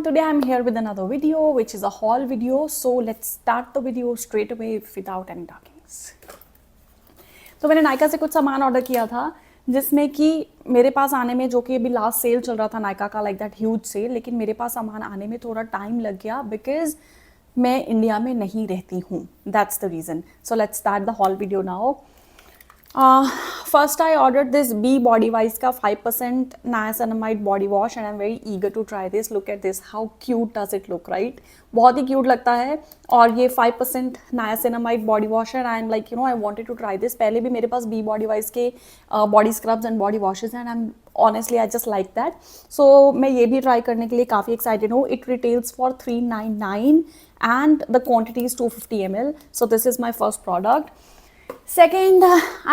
today I'm here with another video which is a haul video. So let's start the video straight away without any talkings. तो मैंने नायका से कुछ सामान order किया था जिसमें कि मेरे पास आने में, जो कि अभी लास्ट सेल चल रहा था नायका का, लाइक दैट ह्यूज सेल, लेकिन मेरे पास सामान आने में थोड़ा टाइम लग गया बिकॉज मैं इंडिया में नहीं रहती हूँ. That's the reason. So let's start the hall video now. First I ordered this Be Body Wise का 5% niacinamide body wash and I'm very eager to try this. Look at this, how cute does it look, right? बहुत ही cute लगता है. और ये 5% niacinamide body wash है. I'm like, I wanted to try this. पहले भी मेरे पास Be Body Wise के body scrubs and body washes हैं and I'm honestly I just like that. So मैं ये भी try करने के लिए काफ़ी excited हूँ. It retails for $399 and the quantity is 250 ml. So this is my first product. Second,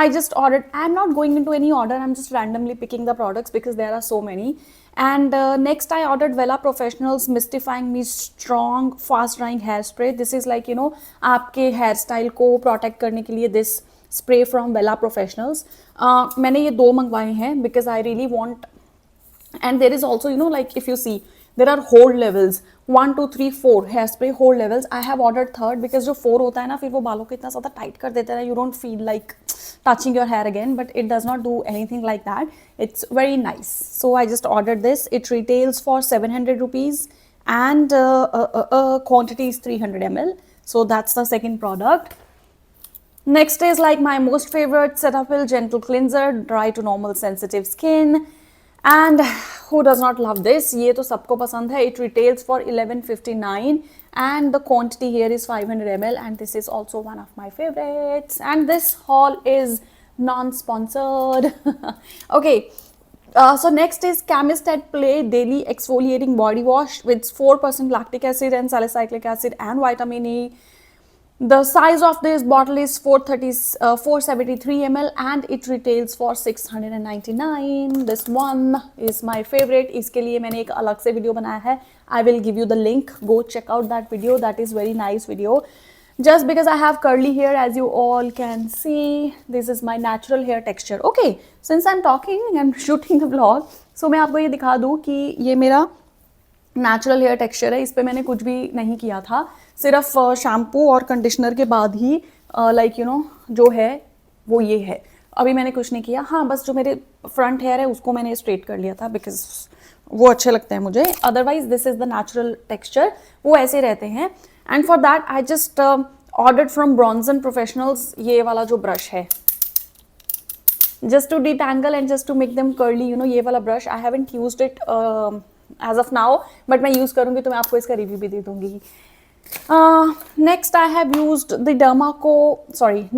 I just ordered, I'm not going into any order, I'm just randomly picking the products because there are so many. And next I ordered Wella Professionals Mystifying Me Strong Fast Drying Hairspray. This is like, आपके hair style को protect करने के लिए this spray from Wella Professionals. मैंने ये 2 मंगवाए हैं because I really want, and there is also, like if you see, there are hold levels 1 2 3 4 hairspray hold levels. I have ordered third because जो 4 होता है ना, फिर वो बालों को इतना ज़्यादा टाइट कर देता है, you don't feel like touching your hair again, but it does not do anything like that. It's very nice. So I just ordered this. It retails for 700 rupees and quantity is 300 ml. So that's the second product. Next is like my most favorite Cetaphil Gentle Cleanser, dry to normal sensitive skin. And who does not love this? ये तो सबको पसंद है. It retails for $11.59 and the quantity here is 500 ml and this is also one of my favorites. And this haul is non-sponsored. Okay. So next is Chemist at Play Daily Exfoliating Body Wash with 4% lactic acid and salicylic acid and vitamin E. The size of this bottle is 473 ml and it retails for 699. This one is my favorite. इसके लिए मैंने एक अलग से video बनाया है. I will give you the link. Go check out that video. That is very nice video. Just because I have curly hair, as you all can see, this is my natural hair texture. Okay, since I'm talking and shooting the vlog, so मैं आपको ये दिखा दूँ कि ये मेरा natural hair texture है. इस पर मैंने कुछ भी नहीं किया था, सिर्फ शैम्पू और कंडीशनर के बाद ही जो है वो ये है. अभी मैंने कुछ नहीं किया. हाँ, बस जो मेरे फ्रंट हेयर है उसको मैंने स्ट्रेट कर लिया था बिकॉज वो अच्छे लगते हैं मुझे. Otherwise this is the natural texture, वो ऐसे रहते हैं. And for that I just ordered from Bronson professionals ये वाला जो ब्रश है, just to detangle and just to make them curly, ये वाला brush. I haven't used it as of now, but मैं यूज़ करूँगी तो मैं आपको इसका रिव्यू भी दे दूँगी. Next I have used the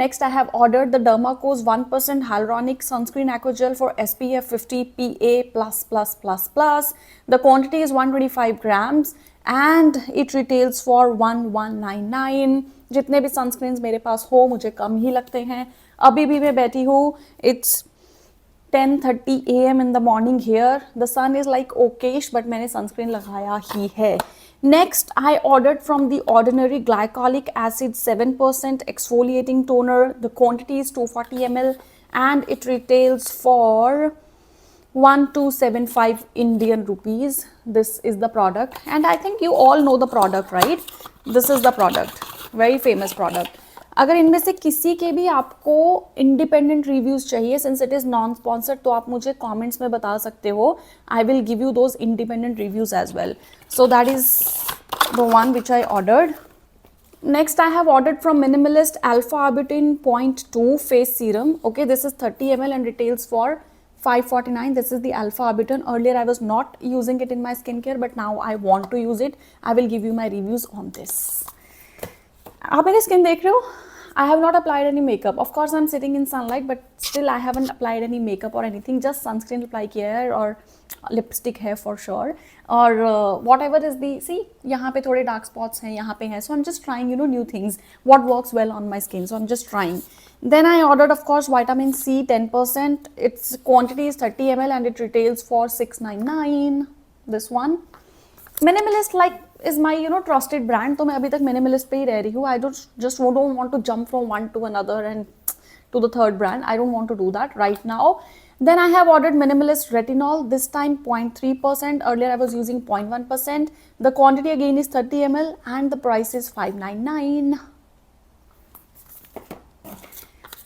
next I have ordered the Dermaco's 1% hyaluronic sunscreen aquagel for SPF 50 PA++++. The quantity is 125 grams and it retails for 1199. जितने भी sunscreens मेरे पास हो मुझे कम ही लगते हैं. अभी भी मैं बैठी हूँ, it's 10:30 AM in the morning here. The sun is like okayish, but मैंने sunscreen लगाया ही है. Next, I ordered from The Ordinary Glycolic Acid 7% exfoliating toner. The quantity is 240 ml and it retails for 1275 Indian rupees. This is the product and I think you all know the product, right? This is the product, very famous product. अगर इनमें से किसी के भी आपको independent reviews चाहिए, since it is non sponsored, तो आप मुझे कमेंट्स में बता सकते हो. I will give you those independent reviews as well. So that is the one which I ordered. Next I have ordered from Minimalist alpha arbutin 0.2 face serum. Okay, this is 30 ml and retails for 549. This is the alpha arbutin. Earlier I was not using it in my skincare, but now I want to use it. I will give you my reviews on this. आप मेरी skin देख रहे हो? I have not applied any makeup. Of course, I'm sitting in sunlight, but still I haven't applied any makeup or anything. Just sunscreen apply किया है और lipstick है for sure. और whatever is the, see, यहाँ पे थोड़े dark spots हैं, यहाँ पे हैं. So I'm just trying, new things. What works well on my skin. So I'm just trying. Then I ordered, of course, vitamin C 10%. Its quantity is 30 ml and it retails for 699. This one. Minimalist is my trusted brand, तो मैं अभी तक minimalist पे ही रह रही हूँ. I don't want to jump from one to another and to the third brand. I don't want to do that right now. Then I have ordered Minimalist Retinol, this time 0.3%. Earlier I was using 0.1%. The quantity again is 30 ml and the price is $5.99.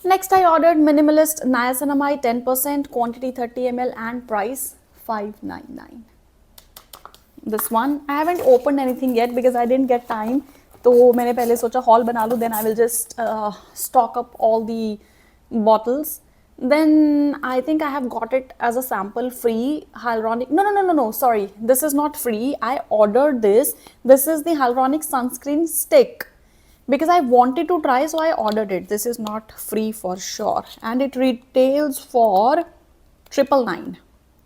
Next I ordered Minimalist Niacinamide 10%, quantity 30 ml and price $5.99. This one I haven't opened anything yet because I didn't get time. तो मैंने पहले सोचा haul बना लूँ, then I will just stock up all the bottles. Then I think I have got it as a sample free hyaluronic. No, sorry, this is not free. I ordered this. This is the hyaluronic sunscreen stick because I wanted to try, so I ordered it. This is not free for sure, and it retails for $999.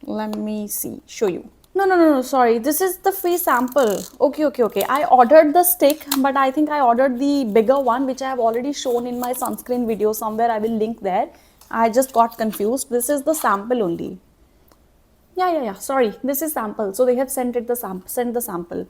Let me see, show you. No, sorry, this is the free sample. Okay. I ordered the stick, but I think I ordered the bigger one, which I have already shown in my sunscreen video somewhere. I will link there. I just got confused. This is the sample only. Yeah, sorry, this is sample. So they have sent the sample.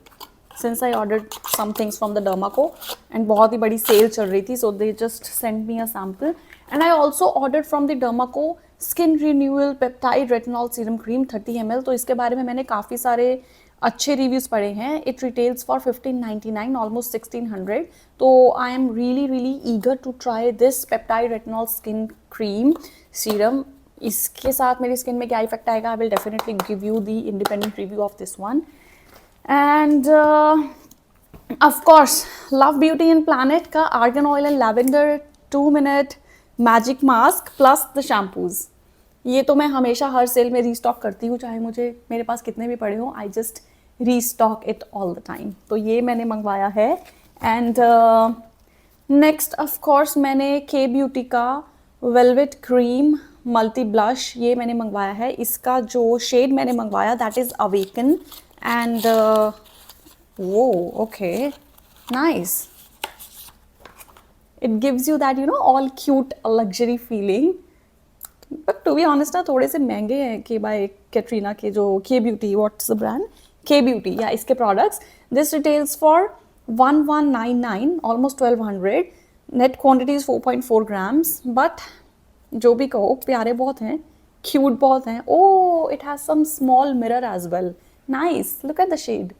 Since I ordered some things from the Dermaco and बहुत ही बड़ी sale चल रही थी, so they just sent me a sample. And I also ordered from the Dermaco Skin Renewal Peptide Retinol Serum Cream 30 ml. तो इसके बारे में मैंने काफ़ी सारे अच्छे रिव्यूज़ पढ़े हैं. It retails for $15.99, almost $1600. तो I am really eager to try this Peptide Retinol Skin Cream Serum. इसके साथ मेरी स्किन में क्या इफेक्ट आएगा, I will definitely give you the independent review of this one. And of course, Love Beauty and Planet का Argan Oil and Lavender 2-minute Magic Mask plus the shampoos. ये तो मैं हमेशा हर सेल में restock करती हूँ, चाहे मेरे पास कितने भी पड़े हों. I just restock it all the time. तो ये मैंने मंगवाया है. एंड नेक्स्ट ऑफ कोर्स मैंने K Beauty का वेलवेट क्रीम मल्टी ब्लश, ये मैंने मंगवाया है. इसका जो शेड मैंने मंगवाया that is awaken. And whoa, okay, nice. It gives you that, all cute luxury feeling. But to be honest ना थोड़े से महंगे हैं के by Katrina के जो K Beauty, what's the brand? K Beauty, yeah, इसके products. This retails for $1199, almost $1200. Net quantity is 4.4 grams. But जो भी कहो प्यारे बहुत हैं, cute बहुत हैं. Oh, it has some small mirror as well. Nice, look at the shade.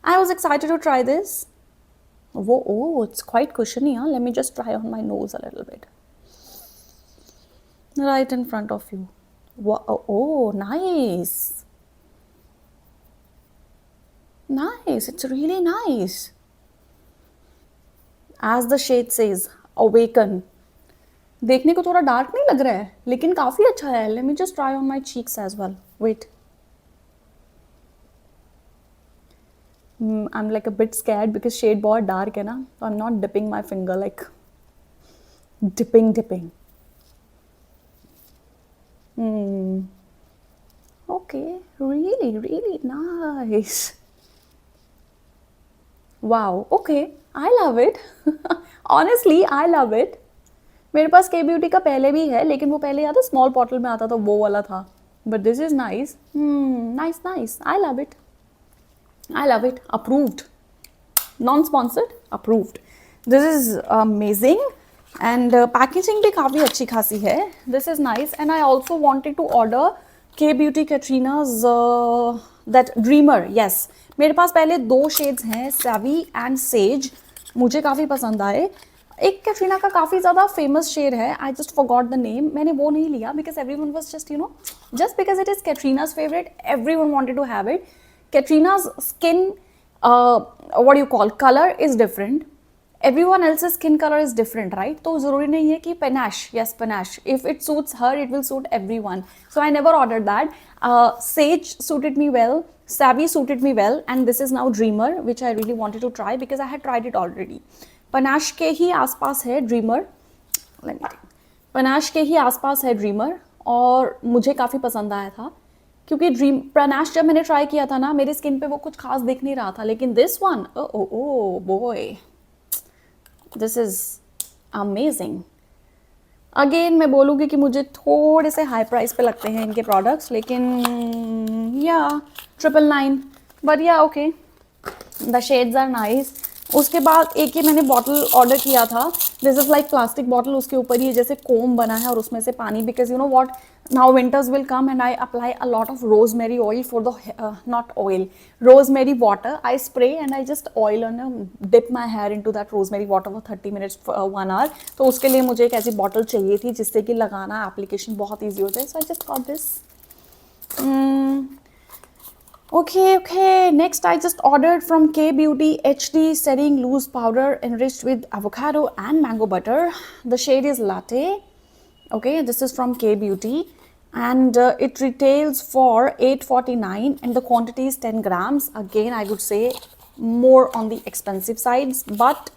I was excited to try this. Whoa, oh, it's quite cushiony, huh? Let me just try on my nose a little bit. Right in front of you. Whoa, oh, nice. Nice, it's really nice. As the shade says, awaken. देखने को थोड़ा dark नहीं लग रहा है, लेकिन काफ़ी अच्छा है. Let me just try on my cheeks as well. Wait. I'm like a bit scared because shade बहुत dark है ना, so I'm not dipping my finger like dipping. Okay, really nice. Wow, okay, I love it. Honestly, I love it. मेरे पास K Beauty का पहले भी है, लेकिन वो पहले याद है स्मॉल बॉटल में आता था, वो वाला था. But this is nice. Nice. I love it. Approved. Non-sponsored. Approved. This is amazing. And packaging भी काफ़ी अच्छी खासी है. This is nice. And I also wanted to order K Beauty Katrina's that Dreamer. Yes. मेरे पास पहले 2 shades हैं, Savvy and Sage. मुझे काफ़ी पसंद आए. एक कैटरीना का काफ़ी ज़्यादा फेमस शेड है. I just forgot the name. मैंने वो नहीं लिया because everyone was just just because it is Katrina's favorite, everyone wanted to have it. Katrina's skin, what do you call, color is different. Everyone else's skin color is different, right? तो ज़रूरी नहीं है कि panache, yes panache. If it suits her, it will suit everyone. So I never ordered that. Sage suited me well. Savvy suited me well. And this is now Dreamer, which I really wanted to try because I had tried it already. Panache के ही आसपास है Dreamer. Let me think. Panache के ही आसपास है Dreamer और मुझे काफ़ी पसंद आया था. क्योंकि Panache जब मैंने ट्राई किया था ना, मेरी स्किन पे वो कुछ खास दिख नहीं रहा था, लेकिन this one, oh boy, this is amazing. Again मैं बोलूँगी कि मुझे थोड़े से हाई प्राइस पे लगते हैं इनके प्रोडक्ट्स, लेकिन या 999, बट या okay, the shades are nice. उसके बाद एक ही मैंने बॉटल ऑर्डर किया था this is like plastic bottle, उसके ऊपर ही जैसे कोम बना है और उसमें से पानी, because you know what, now winters will come and I apply a lot of rosemary oil for the not oil, rosemary water I spray and I just oil and dip my hair into that rosemary water for 30 minutes 1 hour. तो उसके लिए मुझे एक ऐसी bottle चाहिए थी जिससे कि लगाना एप्लीकेशन बहुत ईजी हो जाए. So I just got this. Okay, next I just ordered from K Beauty HD Setting Loose Powder enriched with avocado and mango butter. The shade is Latte. Okay, this is from K Beauty and it retails for $8.49 and the quantity is 10 grams. Again, I would say more on the expensive sides, but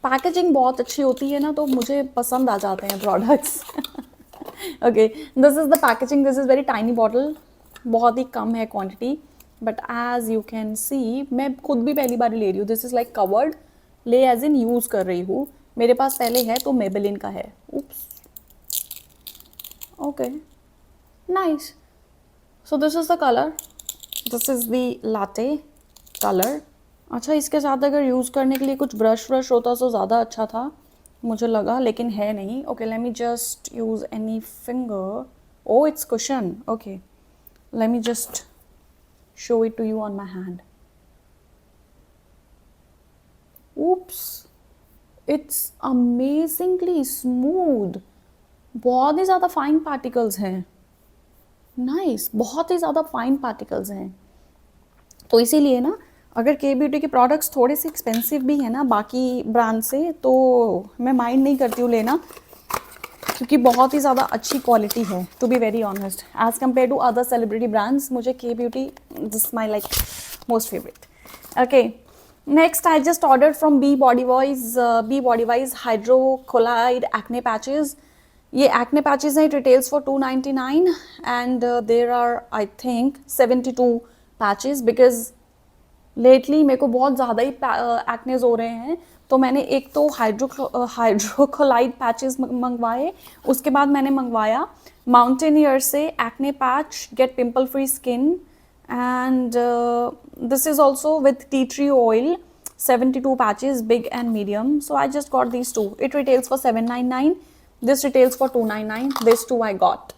packaging बहुत अच्छी होती है ना, तो मुझे पसंद आ जाते हैं products. Okay, this is the packaging. This is very tiny bottle. बहुत ही कम है quantity, but as you can see मैं खुद भी पहली बार ले रही हूँ. दिस इज लाइक कवर्ड, ले एज इन यूज़ कर रही हूँ. मेरे पास पहले है तो मेबेलिन का है. Oops. Okay, nice. So this is the colour, this is the latte colour. अच्छा, इसके साथ अगर यूज़ करने के लिए कुछ ब्रश व्रश होता तो ज़्यादा अच्छा था मुझे लगा, लेकिन है नहीं. Okay, let me just use any finger. Oh, it's cushion. Okay, let me just show it to you on my hand. Oops, it's amazingly smooth. बहुत ही ज़्यादा फाइन पार्टिकल्स हैं. नाइस, बहुत ही ज़्यादा फाइन पार्टिकल्स हैं. तो इसीलिए ना, अगर के ब्यूटी के प्रोडक्ट्स थोड़े से एक्सपेंसिव भी हैं ना बाकी ब्रांड से, तो मैं माइंड नहीं करती हूँ लेना, क्योंकि बहुत ही ज़्यादा अच्छी क्वालिटी है. To be very honest, as compare to other celebrity brands, मुझे के beauty this my like most favourite. Okay, next I just order from be Bodywise hydrocolloid acne patches. ये एक्ने पैचेज हैं. It retails for $2.99 and there are I think 72 patches, because lately मेरे को बहुत ज़्यादा ही एक्नेज हो रहे हैं. तो मैंने एक तो हाइड्रोकोलाइड पैचेस मंगवाए. उसके बाद मैंने मंगवाया माउंटेनियर से acne patch get pimple free skin, and this is also with tea tree oil. 72 patches, big and medium. So I just got these two. It retails for $7.99. This retails for $2.99. This too I got.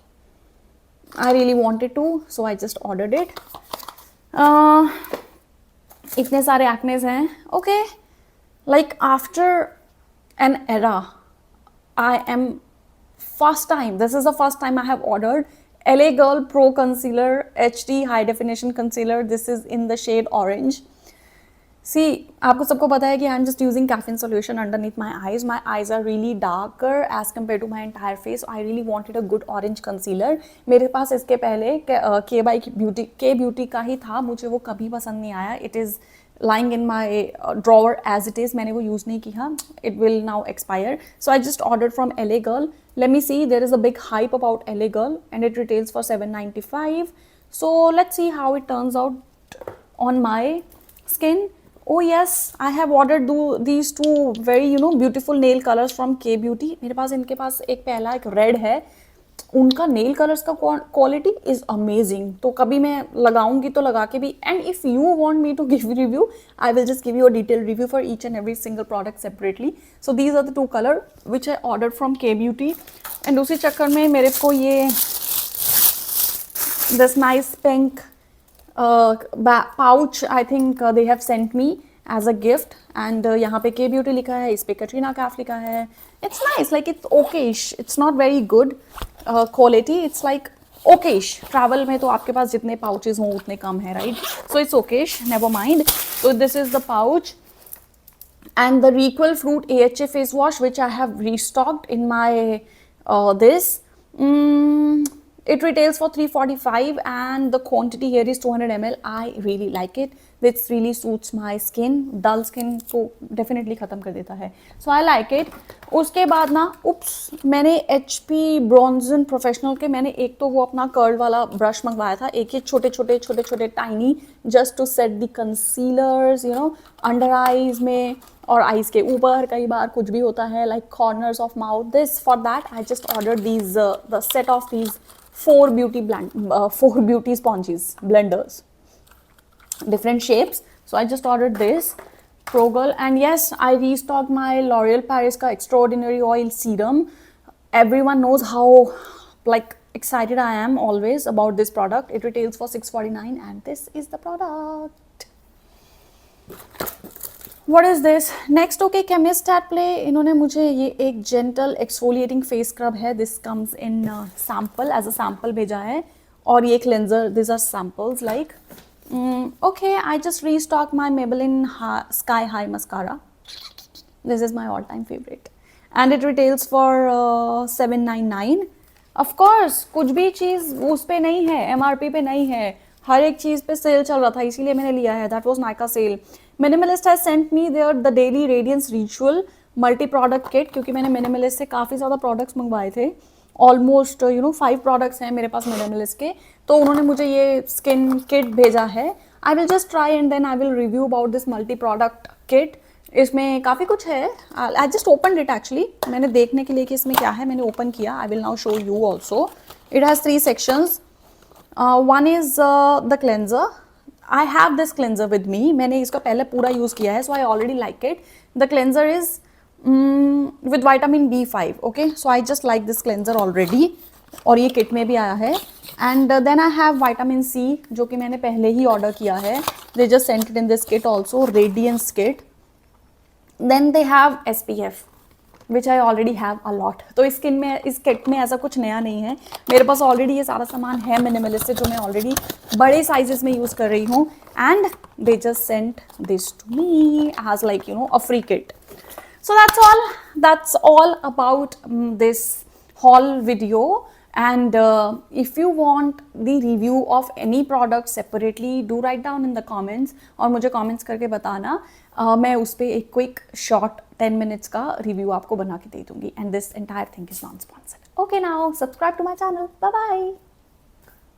I really wanted to, so I just ordered it. इतने सारे एक्नेज हैं. Okay, like after an era, I am this is the first time I have ordered LA Girl Pro Concealer HD High Definition Concealer. This is in the shade orange. See, आपको सबको पता है कि I am just using caffeine solution underneath my eyes. My eyes are really darker as compared to my entire face. I really wanted a good orange concealer. मेरे पास इसके पहले K Beauty का ही था. मुझे वो कभी पसंद नहीं आया. It is lying in my drawer as it is. मैंने वो यूज़ नहीं किया. It will now expire. So I just ordered from LA Girl. Let me see. There is a big hype about LA Girl and it retails for $7.95. So let's see how it turns out on my skin. Oh yes, I have ordered these two very beautiful nail colors from K Beauty. मेरे पास इनके पास एक पहला एक red है. उनका nail colours का quality is amazing. तो कभी मैं लगाऊंगी तो लगा के भी, and if you want me to give review, I will just give you a detail review for each and every single product separately. So these are the two colour which I order from K beauty. And उसी चक्कर में मेरे को ये this nice pink pouch I think they have sent me as a gift, and यहाँ पे K Beauty लिखा है, इस पे कटरीना कैफ लिखा है. It's nice, like it's okayish. It's not very good quality. It's like okayish. Travel में तो आपके पास जितने pouches हों उतने कम है, right? So it's okayish. Never mind. So this is the pouch. And the Requel Fruit AHA face wash, which I have restocked in my this. It retails for $3.45 and the quantity here is 200 ml. I really like it. This really suits my skin. Dull skin को definitely ख़त्म कर देता है. So I like it. उसके बाद ना, मैंने HP Bronzen Professional के मैंने एक तो वो अपना कर्ल वाला ब्रश मंगवाया था. एक ये छोटे tiny just to set the concealers, under eyes में और eyes के ऊपर कई बार कुछ भी होता है, like corners of mouth. For that I just ordered these the set of these 4 beauty sponges blenders, different shapes. So I just ordered this. Pro Girl. And yes, I restocked my L'Oreal Paris का Extraordinary Oil Serum. Everyone knows how like excited I am always about this product. It retails for $649 and this is the product. What is this? Next, okay, Chemist at Play. इन्होंने मुझे ये एक Gentle Exfoliating Face Scrub है. This comes in sample, as a sample भेजा है. और ये cleanser, these are samples like. Okay, I just restocked my Maybelline Sky High Mascara. This is my all-time favorite. And it retails for $799. Of course, कुछ भी चीज़ उस पे नहीं है, MRP पे नहीं है. हर एक चीज़ पे सेल चल रहा था, इसीलिए मैंने लिया है. That was Nykaa sale. Minimalist has sent me the Daily Radiance Ritual multi-product kit, क्योंकि मैंने Minimalist से काफ़ी ज़्यादा products मंगवाए थे. ऑलमोस्ट 5 प्रोडक्ट्स हैं मेरे पास मिनिमलिस्ट के, तो उन्होंने मुझे ये स्किन किट भेजा है. I will just try and then I will review about this multi product kit. इसमें काफ़ी कुछ है. I just open it actually. मैंने देखने के लिए कि इसमें क्या है, मैंने ओपन किया. I will now show you also. It has 3 sections. One is the cleanser. I have this cleanser with me. मैंने इसका पहले पूरा यूज़ किया है, so I already like it. The cleanser is with vitamin B5. okay, so I just like this cleanser already और ये kit में भी आया है. and then I have vitamin C जो कि मैंने पहले ही ऑर्डर किया है. they just sent it in this kit also, radiance kit. then they have SPF which I already have a lot. तो इस किट में, इस किट में ऐसा कुछ नया नहीं है. मेरे पास ऑलरेडी ये सारा सामान है मिनिमलिस्ट से, जो मैं ऑलरेडी बड़े साइजेस में यूज़ कर रही हूँ. and they just sent this to me as like a free kit. So that's all about this haul video. And if you want the review of any product separately, do write down in the comments और मुझे comments करके बताना. मैं उस पर एक quick short 10 minutes का review आपको बना के दे दूँगी. And this entire thing is non-sponsored. Okay, now subscribe to my channel. Bye bye.